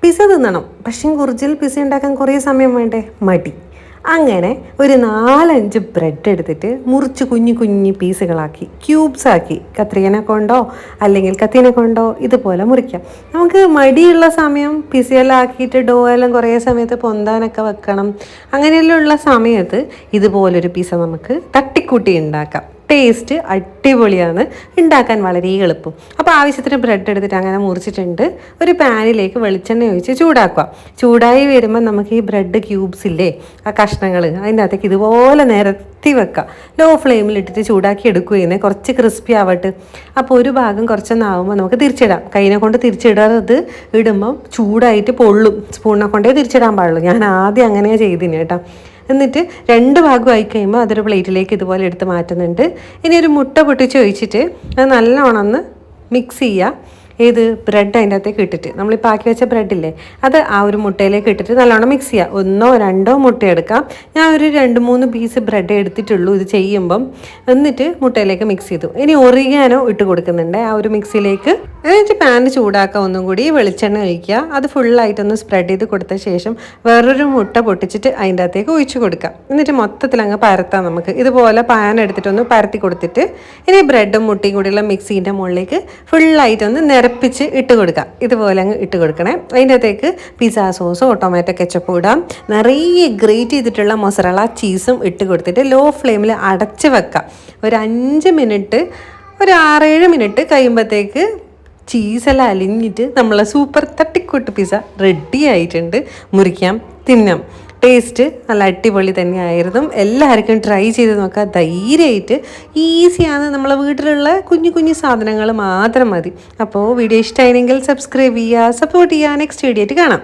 Pizza തിന്നണം. പക്ഷേ കുറിച്ചിൽ pizza ഉണ്ടാക്കാൻ കുറേ സമയം വേണ്ടേ? മടി. അങ്ങനെ ഒരു 4-5 ബ്രെഡ് എടുത്തിട്ട് മുറിച്ച് കുഞ്ഞു കുഞ്ഞു പീസുകളാക്കി ക്യൂബ്സാക്കി കത്രികനെ കൊണ്ടോ അല്ലെങ്കിൽ കത്തിനെ കൊണ്ടോ ഇതുപോലെ മുറിക്കാം. നമുക്ക് മടിയുള്ള സമയം പിസ്സയെല്ലാം ആക്കിയിട്ട് ഡോ എല്ലാം കുറേ സമയത്ത് പൊന്താനൊക്കെ വെക്കണം. അങ്ങനെയെല്ലാം ഉള്ള സമയത്ത് ഇതുപോലൊരു പിസ്സ നമുക്ക് തട്ടിക്കൂട്ടി ഉണ്ടാക്കാം. ടേസ്റ്റ് അടിപൊളിയാണ്, ഉണ്ടാക്കാൻ വളരെ എളുപ്പം. അപ്പോൾ ആവശ്യത്തിന് ബ്രെഡ് എടുത്തിട്ട് അങ്ങനെ മുറിച്ചിട്ടുണ്ട്. ഒരു പാനിലേക്ക് വെളിച്ചെണ്ണ ഒഴിച്ച് ചൂടാക്കുക. ചൂടായി വരുമ്പോൾ നമുക്ക് ഈ ബ്രെഡ് ക്യൂബ്സ് ഇല്ലേ, ആ കഷ്ണങ്ങൾ അതിൻ്റെ അകത്തേക്ക് ഇതുപോലെ നിരത്തി വെക്കുക. ലോ ഫ്ലെയിമിൽ ഇട്ടിട്ട് ചൂടാക്കി എടുക്കുകയെന്ന് കുറച്ച് ക്രിസ്പി ആവട്ടെ. അപ്പോൾ ഒരു ഭാഗം കുറച്ചൊന്നാവുമ്പോൾ നമുക്ക് തിരിച്ചിടാം. കൈനെ കൊണ്ട് തിരിച്ചിടരുത്, ഇടുമ്പം ചൂടായിട്ട് പൊള്ളും. സ്പൂണിനെ കൊണ്ടേ തിരിച്ചിടാൻ പാടുള്ളൂ. ഞാൻ ആദ്യം അങ്ങനെയാണ് ചെയ്തിന് കേട്ടോ. എന്നിട്ട് 2 ഭാഗം ആയി കഴിയുമ്പോൾ അതൊരു പ്ലേറ്റിലേക്ക് ഇതുപോലെ എടുത്ത് മാറ്റുന്നുണ്ട്. ഇനി ഒരു മുട്ട പൊട്ടിച്ച് ഒഴിച്ചിട്ട് അത് നല്ലോണം ഒന്ന് മിക്സ് ചെയ്യുക. ഏത് ബ്രെഡ് അതിൻ്റെ അകത്തേക്ക് ഇട്ടിട്ട് നമ്മളിപ്പോൾ ആക്കി വെച്ച ബ്രെഡില്ലേ അത് ആ ഒരു മുട്ടയിലേക്ക് ഇട്ടിട്ട് നല്ലോണം മിക്സ് ചെയ്യുക. 1-2 മുട്ട എടുക്കാം. ഞാൻ ഒരു 2-3 പീസ് ബ്രെഡ് എടുത്തിട്ടുള്ളൂ ഇത് ചെയ്യുമ്പം. എന്നിട്ട് മുട്ടയിലേക്ക് മിക്സ് ചെയ്തു. ഇനി ഒറിഗാനോ ഇട്ട് കൊടുക്കുന്നുണ്ട് ആ ഒരു മിക്സിയിലേക്ക്. എന്നിട്ട് പാന് ചൂടാക്കുക, ഒന്നും കൂടി വെളിച്ചെണ്ണ ഒഴിക്കുക. അത് ഫുള്ളായിട്ടൊന്ന് സ്പ്രെഡ് ചെയ്ത് കൊടുത്ത ശേഷം വേറൊരു മുട്ട പൊട്ടിച്ചിട്ട് അതിൻ്റെ അകത്തേക്ക് ഒഴിച്ച് കൊടുക്കാം. എന്നിട്ട് മൊത്തത്തിൽ അങ്ങ് പരത്താം. നമുക്ക് ഇതുപോലെ പാൻ എടുത്തിട്ടൊന്ന് പരത്തി കൊടുത്തിട്ട് ഇനി ബ്രെഡും മുട്ടയും കൂടിയുള്ള മിക്സീൻ്റെ മുകളിലേക്ക് ഫുള്ളായിട്ടൊന്ന് നിരപ്പിച്ച് ഇട്ട് കൊടുക്കാം. ഇതുപോലെ അങ്ങ് ഇട്ട് കൊടുക്കണേ. അതിൻ്റെ അകത്തേക്ക് പിസ്സ സോസോ ടൊമാറ്റോ കെച്ചപ്പോ ഇടാം. നിറയെ ഗ്രേറ്റ് ചെയ്തിട്ടുള്ള മൊസറല്ല ചീസും ഇട്ട് കൊടുത്തിട്ട് ലോ ഫ്ലെയിമിൽ അടച്ച് വെക്കാം. ഒരു 5 മിനിറ്റ്, ഒരു 6-7 മിനിറ്റ് കഴിയുമ്പോഴത്തേക്ക് ചീസെല്ലാം അലിഞ്ഞിട്ട് നമ്മളെ സൂപ്പർ തട്ടിക്കൂട്ട് പിസ്സ റെഡി ആയിട്ടുണ്ട്. മുറിക്കാം, തിന്നാം. ടേസ്റ്റ് നല്ല അടിപൊളി തന്നെയായിരുന്നു. എല്ലാവർക്കും ട്രൈ ചെയ്ത് നോക്കാം ധൈര്യമായിട്ട്. ഈസിയാണ്, നമ്മളെ വീട്ടിലുള്ള കുഞ്ഞു കുഞ്ഞു സാധനങ്ങൾ മാത്രം മതി. അപ്പോൾ വീഡിയോ ഇഷ്ടമായെങ്കിൽ സബ്സ്ക്രൈബ് ചെയ്യുക, സപ്പോർട്ട് ചെയ്യുക. നെക്സ്റ്റ് വീഡിയോ ആയിട്ട് കാണാം.